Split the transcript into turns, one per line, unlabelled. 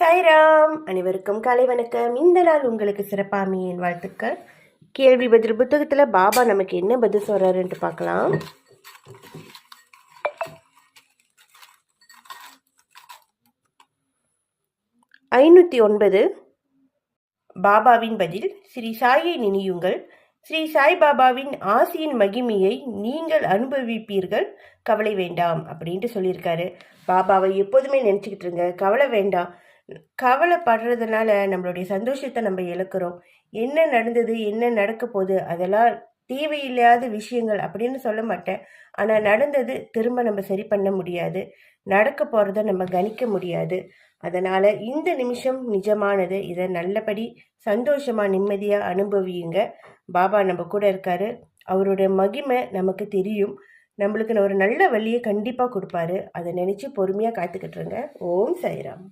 சாய்ராம். அனைவருக்கும் காலை வணக்கம். இந்த நாள் உங்களுக்கு சிறப்பாக என் வாழ்த்துக்கள். கேள்வி பதில் புத்தகத்தில் பாபா நமக்கு என்ன பதில் சொல்கிறாருன்ட்டு பார்க்கலாம். ஐநூற்றி பாபாவின் பதில். ஸ்ரீ சாயை நினையுங்கள். ஸ்ரீ சாய் பாபாவின் ஆசியின் மகிமையை நீங்கள் அனுபவிப்பீர்கள், கவலை வேண்டாம் அப்படின்ட்டு சொல்லியிருக்காரு. பாபாவை எப்போதுமே நினச்சிக்கிட்டு இருங்க, கவலை வேண்டாம். கவலைப்படுறதுனால நம்மளுடைய சந்தோஷத்தை நம்ம இழக்கிறோம். என்ன நடந்தது, என்ன நடக்க போகுது, அதெல்லாம் தேவையில்லாத விஷயங்கள் அப்படின்னு சொல்ல மாட்டேன். ஆனால் நடந்தது திரும்ப நம்ம சரி பண்ண முடியாது, நடக்க போகிறத நம்ம கணிக்க முடியாது. அதனால் இந்த நிமிஷம் நிஜமானது. இதை நல்லபடி சந்தோஷமாக நிம்மதியாக அனுபவியுங்க. பாபா நம்ம கூட இருக்காரு. அவருடைய மகிமை நமக்கு தெரியும். நம்மளுக்கு ஒரு நல்ல வழியை கண்டிப்பாக கொடுப்பாரு. அதை நினச்சி பொறுமையாக காத்துக்கிட்டுருங்க. ஓம் சாய்ராம்.